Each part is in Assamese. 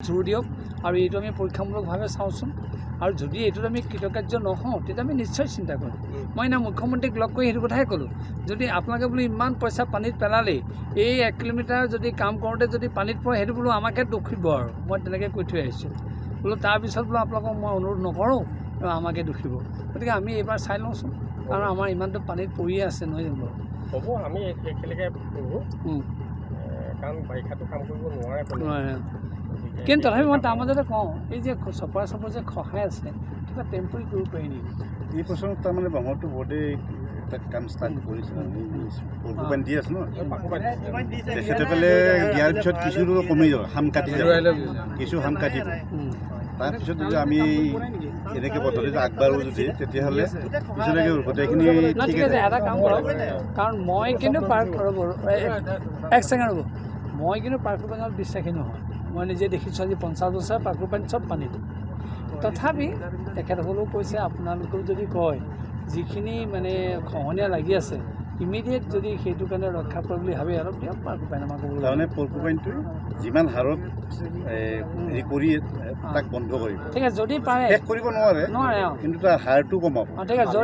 জোৰ দিয়ক আৰু এইটো আমি পৰীক্ষামূলকভাৱে চাওঁচোন আৰু যদি এইটোত আমি কৃতকাৰ্য নহওঁ তেতিয়া আমি নিশ্চয় চিন্তা কৰিম মই না মুখ্যমন্ত্ৰীক লগ কৰি সেইটো কথাই ক'লোঁ যদি আপোনালোকে বোলো ইমান পইচা পানীত পেলালেই এই 1 কিলোমিটাৰ যদি কাম কৰোঁতে যদি পানীত পৰে সেইটো বোলো আমাকে দোষিব আৰু মই তেনেকৈ কৈ থৈ আহিছোঁ বোলো তাৰপিছত বোলো আপোনালোকক মই অনুৰোধ নকৰোঁ আমাকে দোষিব গতিকে আমি এইবাৰ চাই লওঁচোন কাৰণ আমাৰ ইমানটো পানীত পৰিয়ে আছে নহয় জানো হ'ব আমি একেলগে কাৰণ বাৰিষাটো কাম কৰিব নোৱাৰে কিন্তু তথাপি মই তাৰ মাজতে কওঁ এই যে চপৰা যে খহাই আছে কিবা টেম্পৰি কৰিব পাৰি নেকি এই বছৰত তাৰমানে ব্ৰহ্মপুত্ৰ বোৰ্ডে এটা কাম ষ্টাৰ্ট কৰিছে পৰশুপানী দি আছে ন তেখেতে পেলে দিয়াৰ পিছত কিছু কমি যাব হাম কাটি যাব কিছু হাম কাটিব তাৰপিছত যদি আমি এনেকৈ পদ্ধতিটো আগবাঢ়ো যদি তেতিয়াহ'লে পিছলৈকে গোটেইখিনি ঠিক আছে এটা কাম কৰক কাৰণ মই কিন্তু পাৰ্ক ৰ'ব 1 ছেকেণ্ড ৰ'ব মই কিন্তু পাৰ্কৰপানীত বিশ্বাসী নহয় মই নিজে দেখিছোঁ আজি 50 বছৰ পাৰ্কৰপানীত চব পানীত তথাপি তেখেতসকলেও কৈছে আপোনালোকেও যদি কয় যিখিনি মানে খহনীয়া লাগি আছে ইমিডিয়েট যদি সেইটো কাৰণে ৰক্ষা কৰে বুলি ভাবে অলপ দিয়ক পাৰ্কৰপানী আমাক তাৰমানে পৰশুপানীটো যিমান হাৰত হেৰি কৰি তাক বন্ধ কৰিব ঠিক আছে যদি পাৰে শেষ কৰিব নোৱাৰে কিন্তু তাৰ হাৰটো কমাব ঠিক আছে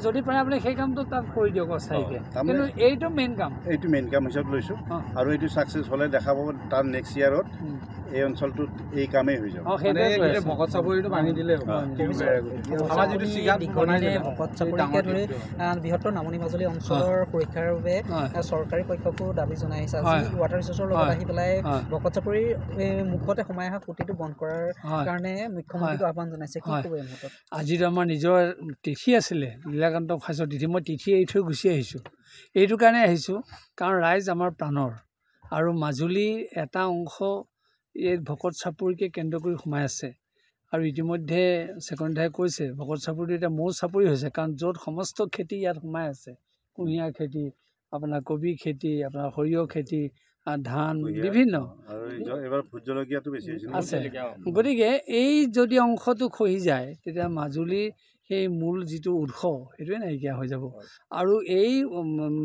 যদি পাৰে আপুনি সেই কামটো তাত কৰি দিয়ক অস্থায়ীকৈ কিন্তু এইটো মেইন কাম হিচাপে লৈছোঁ আৰু এইটো ছাকচেছ হ'লে দেখা পাব তাৰ নেক্সট ইয়াৰত এই অঞ্চলটোত এই কামেই হৈ যাব ভকত চাপৰিটো বান্ধি দিলে বৃহত্তৰ নামনি মাজুলী অঞ্চলৰ সুৰক্ষাৰ বাবে চৰকাৰী পক্ষকো দাবী জনাই আহিছে আজি ৱাটাৰ ৰিচোৰ্চৰ লগত আহি পেলাই ভকত চাপৰিৰ মুখতে সোমাই অহা খুঁটিটো বন্ধ কৰাৰ কাৰণে মুখ্যমন্ত্ৰীক আহ্বান জনাইছে কি ক'ব এই মুহূৰ্তত আজিতো আমাৰ নিজৰ তিথি আছিলে লীলাকান্ত খাচৰ তিথি মই তিথি এৰি থৈ গুচি আহিছোঁ এইটো কাৰণে আহিছোঁ কাৰণ ৰাইজ আমাৰ প্ৰাণৰ আৰু মাজুলীৰ এটা অংশ এই ভকত চাপৰিকে কেন্দ্ৰ কৰি সোমাই আছে আৰু ইতিমধ্যে ছেকেণ্ডাৰে কৈছে ভকত চাপৰিটো এতিয়া মৌ চাপৰি হৈছে কাৰণ য'ত সমস্ত খেতি ইয়াত সোমাই আছে কুঁহিয়াৰ খেতি আপোনাৰ কবি খেতি আপোনাৰ সৰিয়হ খেতি ধান বিভিন্ন আছে গতিকে এই যদি অংশটো খহি যায় তেতিয়া মাজুলীৰ সেই মূল যিটো উৎস সেইটোৱে নাইকিয়া হৈ যাব আৰু এই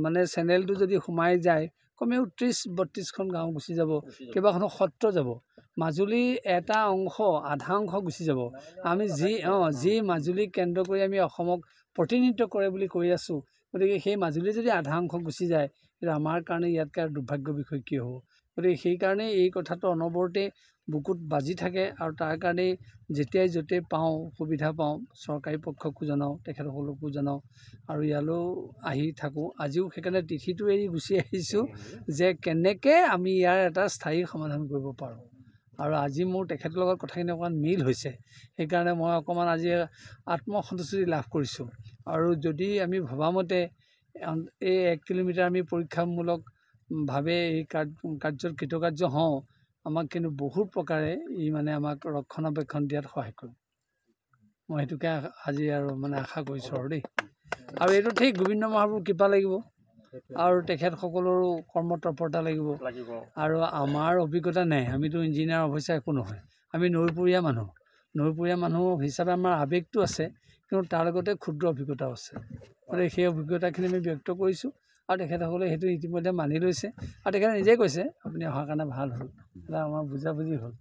মানে চেনেলটো যদি সোমাই যায় কমেও 30-32খন গাঁও গুচি যাব কেইবাখনো সত্ৰ যাব মাজুলীৰ এটা অংশ আধা অংশ গুচি যাব আমি যি মাজুলীক কেন্দ্ৰ কৰি আমি অসমক প্ৰতিনিধিত্ব কৰে বুলি কৈ আছোঁ গতিকে সেই মাজুলী যদি আধা অংশ গুচি যায় তেতিয়া আমাৰ কাৰণে ইয়াতকৈ আৰু দুৰ্ভাগ্য বিষয় কি হ'ব গতিকে সেইকাৰণে এই কথাটো অনবৰতে বুকুত বাজি থাকে আৰু তাৰ কাৰণেই যেতিয়াই য'তেই পাওঁ সুবিধা পাওঁ চৰকাৰী পক্ষকো জনাওঁ তেখেতসকলকো জনাওঁ আৰু ইয়ালৈও আহি থাকোঁ আজিও সেইকাৰণে তিথিটো এৰি গুচি আহিছোঁ যে কেনেকৈ আমি ইয়াৰ এটা স্থায়ী সমাধান কৰিব পাৰোঁ আৰু আজি মোৰ তেখেতৰ লগত কথাখিনি অকণমান মিল হৈছে সেইকাৰণে মই অকণমান আজি আত্মসন্তুষ্টি লাভ কৰিছোঁ আৰু যদি আমি ভবামতে এই 1 কিলোমিটাৰ আমি পৰীক্ষামূলকভাৱে এই কাৰ্যত কৃতকাৰ্য হওঁ আমাক কিন্তু বহুত প্ৰকাৰে ই মানে আমাক ৰক্ষণাবেক্ষণ দিয়াত সহায় কৰিব মই সেইটোকে আজি আৰু মানে আশা কৰিছোঁ আৰু দেই আৰু এইটো ঠিক গোবিন্দ মহাপুৰুৰ কৃপা লাগিব আৰু তেখেতসকলৰো কৰ্মতৎপৰতা লাগিব আৰু আমাৰ অভিজ্ঞতা নাই আমিতো ইঞ্জিনিয়াৰ অৱশ্যে একো নহয় আমি নৈপৰীয়া মানুহ হিচাপে আমাৰ আৱেগটো আছে কিন্তু তাৰ লগতে ক্ষুদ্ৰ অভিজ্ঞতাও আছে গতিকে সেই অভিজ্ঞতাখিনি আমি ব্যক্ত কৰিছোঁ আৰু তেখেতসকলে সেইটো ইতিমধ্যে মানি লৈছে আৰু তেখেতে নিজেই কৈছে আপুনি অহাৰ কাৰণে ভাল হ'ল এটা আমাৰ বুজাবুজি হ'ল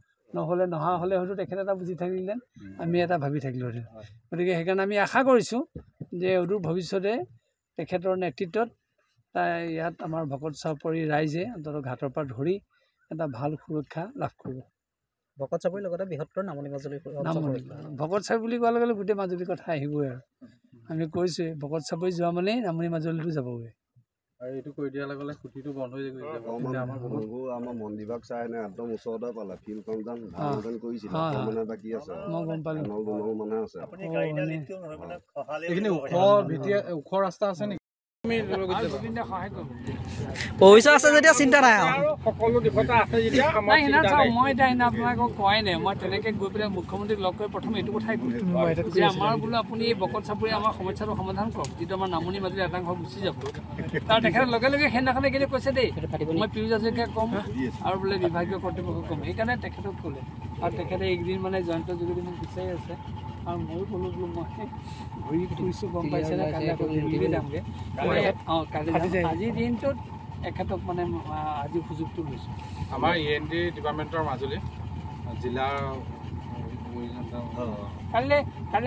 নহা হ'লে হয়তো তেখেতে এটা বুজি থাকিলেহেঁতেন আমি এটা ভাবি থাকিলোহেঁতেন গতিকে সেইকাৰণে আমি আশা কৰিছোঁ যে অদূৰ ভৱিষ্যতে তেখেতৰ নেতৃত্বত ইয়াত আমাৰ ভকত চাপৰি ৰাইজে অন্ততঃ ঘাটৰ পৰা ধৰি এটা ভাল সুৰক্ষা লাভ কৰিব ভকত চাপৰিৰ লগতে বৃহত্তৰ নামনি মাজুলী ভকত চাপৰি বুলি কোৱাৰ লগে লগে গোটেই মাজুলীৰ কথা আহিবই আৰু আমি কৈছোঁৱে ভকত চাপৰি যোৱা মানেই নামনি মাজুলীটো যাবগৈ আৰু এইটো কৰি দিয়াৰ লগে লগে খুঁটিটো বন্ধ হৈ যাব আমাৰ মন্দিৰভাগ চাই নাই একদম ওচৰতে পালে ফিল্ডখন কৰিছিল মানে বাকী আছে মই গম পালোঁ মানে আছে এইখিনি ওখ ৰাস্তা আছে নেকি পইচা আছে যেতিয়া চিন্তা নাই সকলো দিশতে আছে যেতিয়া মই এতিয়া আপোনালোকক কোৱাই নাই মই তেনেকৈ গৈ পেলাই মুখ্যমন্ত্ৰীক লগ কৰি প্ৰথম এইটো কথাই কৈছোঁ যে আমাৰ বোলো আপুনি ভকত চাপৰি আমাৰ সমস্যাটো সমাধান কৰক যিটো আমাৰ নামনি মাজুলী একাংশ গুচি যাব তাৰ তেখেতে লগে লগে সেইদিনাখনে এইখিনি কৈছে দেই মই পীয়ুষ হাজৰিকাক ক'ম আৰু বোলে বিভাগীয় কৰ্তৃপক্ষক ক'ম সেইকাৰণে তেখেতক ক'লে আৰু তেখেতে এইকেইদিন মানে জয়ন্ত যোগেদি মোক বিচাৰি আছে আৰু ময়ো ক'লোঁ বোলো মই ঘূৰি ফুৰিছোঁ গম পাইছেনে কালি আকৌ দিল্লীলৈ যামগৈ কালি আজিৰ দিনটোত এখেতক মানে আজি সুযোগটো লৈছোঁ আমাৰ END ডিপাৰ্টমেণ্টৰ মাজুলী জিলাৰ কাইলৈ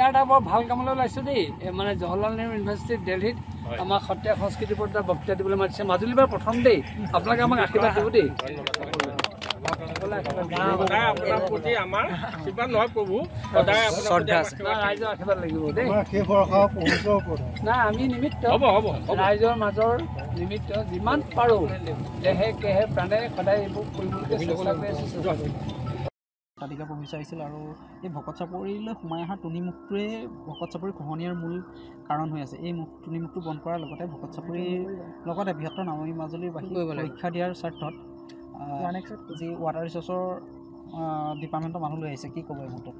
এটা বৰ ভাল কামলৈ ওলাইছোঁ দেই মানে জৱাহৰলাল নেহৰু ইউনিভাৰ্চিটি দিল্লীত আমাৰ সত্ৰীয়া সংস্কৃতিৰ ওপৰত এটা বক্তৃতা দিবলৈ মাতিছে মাজুলীৰ পৰা প্ৰথম দেই আপোনালোকে আমাক আশীৰ্বাদ দিব দেই ৰাইজৰ আশীৰ্বাদ লাগিব দেই নাই আমি নিমিত্ত ৰাইজৰ মাজৰ নিমিত্ত যিমান পাৰোঁ দেহে কেহে প্ৰাণে সদায় এইবোৰ কৰিবলৈ চেষ্টা কৰি আছোঁ তালিকা পঢ়ি চাইছিল আৰু এই ভকত চাপৰিলৈ সোমাই অহা তুনিমুখটোৱে ভকত চাপৰি খহনীয়াৰ মূল কাৰণ হৈ আছে এই তুনিমুখটো বন্ধ কৰাৰ লগতে ভকত চাপৰিৰ লগতে বৃহত্তৰ নামনি মাজুলীৰ বাসী পৰীক্ষা দিয়াৰ স্বাৰ্থত যি ৱাটাৰ ৰিচৰ্চৰ ডিপাৰ্টমেণ্টৰ মানুহ লৈ আহিছে কি ক'ব এই মুহূৰ্তত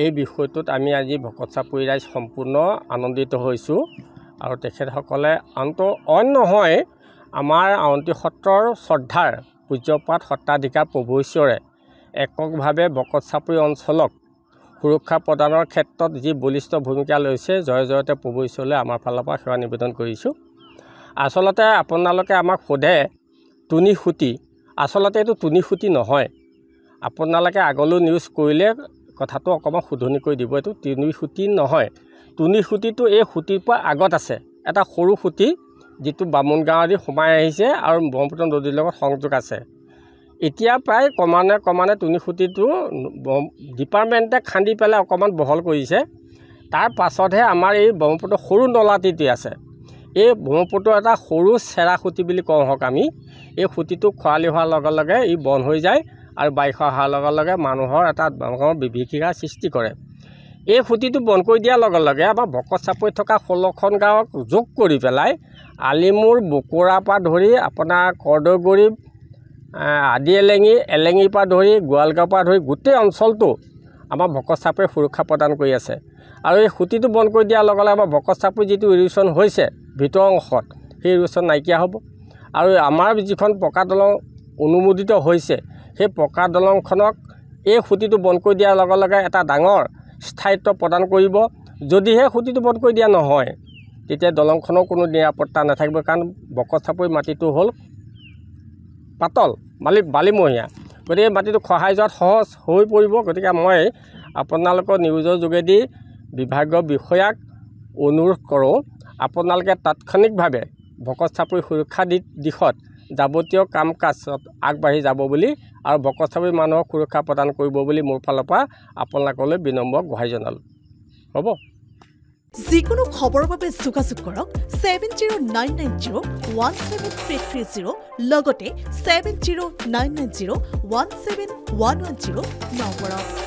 এই বিষয়টোত আমি আজি ভকত চাপৰি ৰাইজ সম্পূৰ্ণ আনন্দিত হৈছোঁ আৰু তেখেতসকলে অইন নহয় আমাৰ আউনীআটী সত্ৰৰ শ্ৰদ্ধাৰ পূজ্যপাত সত্ৰাধিকাৰ প্ৰভু ঈশ্বৰে এককভাৱে ভকত চাপৰি অঞ্চলক সুৰক্ষা প্ৰদানৰ ক্ষেত্ৰত যি বলিষ্ঠ ভূমিকা লৈছে জয় জয়তে প্ৰভু ঈশ্বৰলৈ আমাৰ ফালৰ পৰা সেৱা নিবেদন কৰিছোঁ আচলতে আপোনালোকে আমাক সোধে তুনি সুঁতি আচলতে এইটো তুনি সুঁতি নহয় আপোনালোকে আগলৈ নিউজ কৰিলে কথাটো অকণমান শুধৰণি কৰি দিব এইটো তুনি সুঁতি নহয় তুনি সুঁতিটো এই সুঁতিৰ পৰা আগত আছে এটা সৰু সুঁতি যিটো বামুণ গাঁৱেদি সোমাই আহিছে আৰু ব্ৰহ্মপুত্ৰ নদীৰ লগত সংযোগ আছে এতিয়া প্ৰায় ক্ৰমান্বয়ে তুনি সুঁতিটো ডিপাৰ্টমেণ্টে খান্দি পেলাই অকণমান বহল কৰিছে তাৰ পাছতহে আমাৰ এই ব্ৰহ্মপুত্ৰ সৰু নলাটিটি আছে এই ব্ৰহ্মপুত্ৰ এটা সৰু চেৰা সুঁতি বুলি কওঁ হওক আমি এই সুঁতিটো খৰালি হোৱাৰ লগে লগে ই বন্ধ হৈ যায় আৰু বাৰিষা হোৱাৰ লগে লগে মানুহৰ এটা ডাঙৰ বিভীষিকাৰ সৃষ্টি কৰে এই সুঁতিটো বন্ধ কৰি দিয়াৰ লগে লগে আমাৰ ভকত চাপৰিত থকা 16খন গাঁৱক যোগ কৰি পেলাই আলিমূৰ বকুৰাৰ পৰা ধৰি আপোনাৰ কৰ্দৈগুৰি আদি এলেঙিৰ পৰা ধৰি গোৱালগাঁৱৰ পৰা ধৰি গোটেই অঞ্চলটো আমাৰ ভকত চাপৰিয়ে সুৰক্ষা প্ৰদান কৰি আছে আৰু এই সুঁতিটো বন্ধ কৰি দিয়াৰ লগে লগে আমাৰ ভকত চাপৰি যিটো ইৰোশ্যন হৈছে ভিতৰৰ অংশত সেই ইৰোশ্যন নাইকিয়া হ'ব আৰু আমাৰ যিখন পকা দলং অনুমোদিত হৈছে সেই পকা দলংখনক এই সুঁতিটো বন্ধ কৰি দিয়াৰ লগে লগে এটা ডাঙৰ স্থায়িত্ব প্ৰদান কৰিব যদিহে সুঁতিটো বন্ধ কৰি দিয়া নহয় তেতিয়া দলংখনৰ কোনো নিৰাপত্তা নাথাকিব কাৰণ ভকত চাপৰি মাটিটো হ'ল পাতল বালিমহীয়া গতিকে মাটিটো খহাই যোৱাত সহজ হৈ পৰিব গতিকে মই আপোনালোকৰ নিউজৰ যোগেদি বিভাগীয় বিষয়াক অনুৰোধ কৰোঁ আপোনালোকে তাৎক্ষণিকভাৱে ভকত চাপৰি সুৰক্ষা দিশত যাৱতীয় কাম কাজত আগবাঢ়ি যাব বুলি আৰু ভকত চাপৰি মানুহক সুৰক্ষা প্ৰদান কৰিব বুলি মোৰ ফালৰ পৰা আপোনালোকলৈ বিনম্ৰ গুহাৰি জনালোঁ হ'ব যিকোনো খবৰৰ বাবে যোগাযোগ কৰক 7099017330 লগতে 7099017110 নম্বৰত